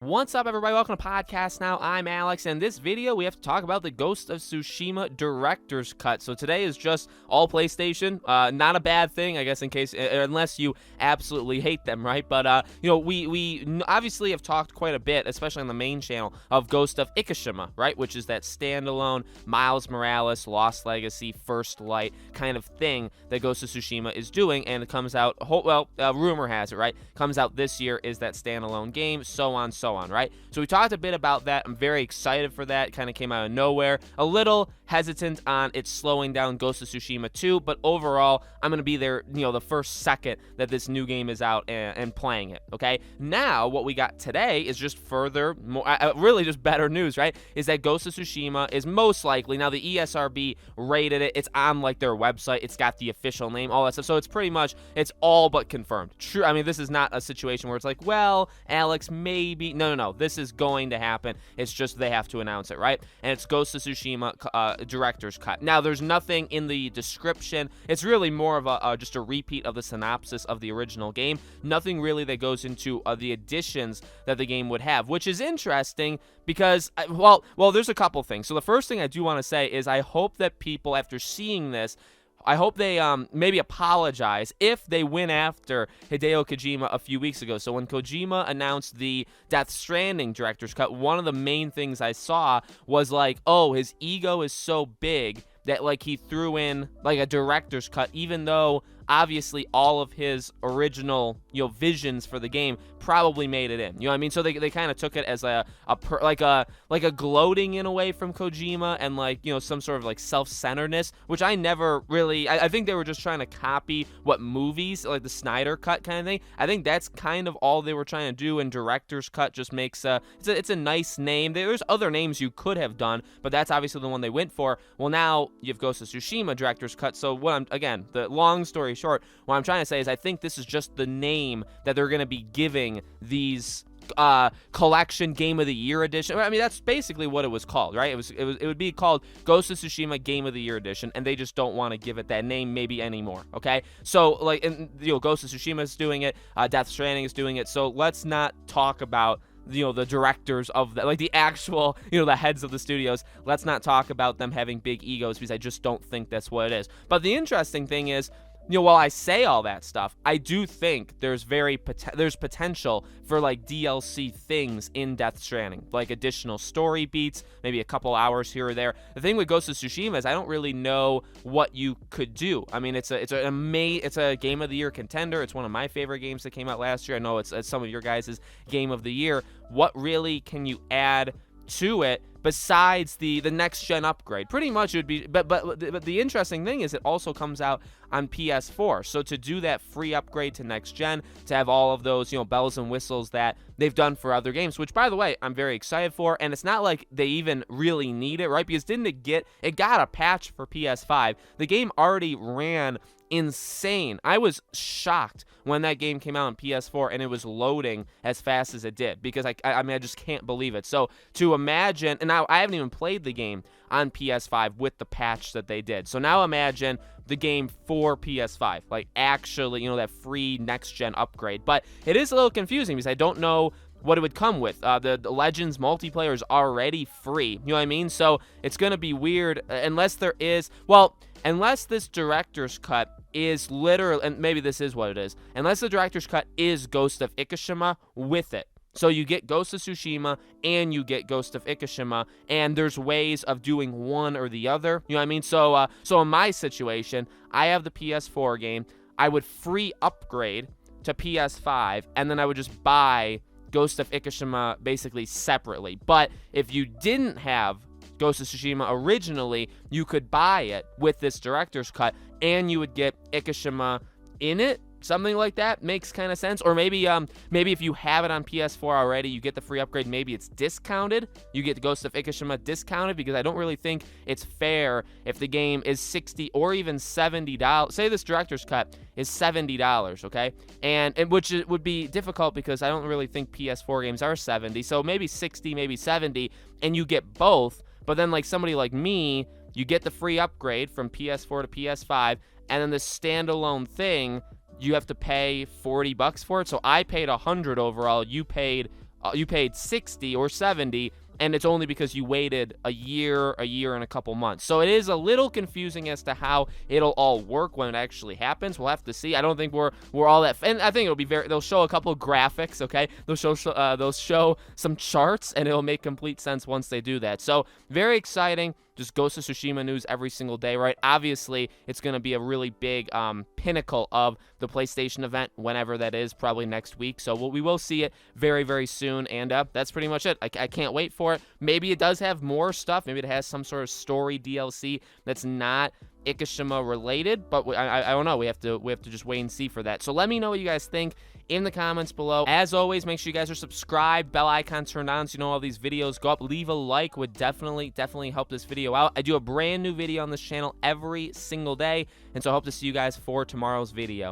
What's up, everybody? Welcome to Podcast Now. I'm Alex, and in this video, we have to talk about the Ghost of Tsushima Director's Cut. So today is just all PlayStation. Not a bad thing, I guess, in case, unless you absolutely hate them, right? But, we obviously have talked quite a bit, especially on the main channel, of Ghost of Ikishima, right? Which is that standalone Miles Morales, Lost Legacy, First Light kind of thing that Ghost of Tsushima is doing, and it comes out, rumor has it, right? Comes out this year, is that standalone game, so on, right? So we talked a bit about that. I'm very excited for that. It kind of came out of nowhere. A little hesitant on it slowing down Ghost of Tsushima 2, but overall, I'm going to be there, the first second that this new game is out and playing it, okay? Now, what we got today is just really just better news, right? Is that Ghost of Tsushima is most likely, now the ESRB rated it, it's on, like, their website, it's got the official name, all that stuff, so it's pretty much, it's all but confirmed. True, I mean, this is not a situation where it's like, well, Alex, maybe, no, this is going to happen. It's just they have to announce it, right? And it's Ghost of Tsushima Director's Cut. Now, there's nothing in the description. It's really more of just a repeat of the synopsis of the original game. Nothing really that goes into the additions that the game would have, which is interesting because, there's a couple things. So the first thing I do want to say is I hope that people, after seeing this, I hope they maybe apologize if they went after Hideo Kojima a few weeks ago. So when Kojima announced the Death Stranding Director's Cut, one of the main things I saw was like, oh, his ego is so big that, like, he threw in, like, a director's cut, even though obviously all of his original, visions for the game probably made it in. You know what I mean? So they kind of took it as a gloating in a way from Kojima, and, like, some sort of, like, self-centeredness, which I never really, I think they were just trying to copy what movies, like the Snyder Cut kind of thing. I think that's kind of all they were trying to do, and director's cut just makes it's a nice name. There's other names you could have done, but that's obviously the one they went for. Well, now you have Ghost of Tsushima Director's Cut. So the long story short, what I'm trying to say is I think this is just the name that they're going to be giving these collection Game of the Year edition. I mean, that's basically what it was called, right? It would be called Ghost of Tsushima Game of the Year edition, and they just don't want to give it that name maybe anymore, okay? So, like, Ghost of Tsushima is doing it, Death Stranding is doing it, so let's not talk about the directors of the actual, the heads of the studios. Let's not talk about them having big egos, because I just don't think that's what it is. But the interesting thing is, while I say all that stuff, I do think there's potential for, like, DLC things in Death Stranding, like additional story beats, maybe a couple hours here or there. The thing with Ghost of Tsushima is I don't really know what you could do. I mean, it's a Game of the Year contender. It's one of my favorite games that came out last year. I know it's some of your guys' Game of the Year. What really can you add to it besides the next gen upgrade? Pretty much it would be, but the interesting thing is it also comes out on PS4. So to do that free upgrade to next gen, to have all of those, bells and whistles that they've done for other games, which, by the way, I'm very excited for. And it's not like they even really need it, right? Because it got a patch for PS5. The game already ran insane. I was shocked when that game came out on PS4 and it was loading as fast as it did, because I just can't believe it. So to imagine, and now I haven't even played the game on PS5 with the patch that they did. So now imagine the game for PS5, like actually, that free next gen upgrade. But it is a little confusing because I don't know what it would come with. The Legends multiplayer is already free. You know what I mean? So it's going to be weird unless this director's cut is literal, and maybe this is what it is, unless the director's cut is Ghost of Ikishima with it. So you get Ghost of Tsushima and you get Ghost of Ikishima, and there's ways of doing one or the other. You know what I mean? So in my situation, I have the PS4 game. I would free upgrade to PS5, and then I would just buy Ghost of Ikishima basically separately. But if you didn't have Ghost of Tsushima originally, you could buy it with this director's cut, and you would get Ikishima in it. Something like that makes kind of sense. Or maybe if you have it on PS4 already, you get the free upgrade, maybe it's discounted. You get the Ghost of Ikishima discounted, because I don't really think it's fair if the game is $60 or even $70. Say this director's cut is $70, okay? And which would be difficult because I don't really think PS4 games are $70. So maybe $60, maybe $70, and you get both. But then, like, somebody like me, you get the free upgrade from PS4 to PS5, and then the standalone thing, you have to pay $40 for it. So I paid $100 overall. You paid you paid 60 or 70, and it's only because you waited a year and a couple months. So it is a little confusing as to how it'll all work when it actually happens. We'll have to see. I don't think we're all that, and I think it'll be they'll show a couple of graphics, okay? They'll show some charts, and it'll make complete sense once they do that. So very exciting. Just Ghost of Tsushima news every single day, right? Obviously, it's going to be a really big pinnacle of the PlayStation event, whenever that is, probably next week. So we will see it very, very soon, and that's pretty much it. I can't wait for it. Maybe it does have more stuff. Maybe it has some sort of story DLC that's not Ikishima related, but I don't know. We have to just wait and see for that. So let me know what you guys think in the comments below. As always, make sure you guys are subscribed, bell icon turned on so you know all these videos go up. Leave a like, would definitely help this video out. I do a brand new video on this channel every single day, and so I hope to see you guys for tomorrow's video.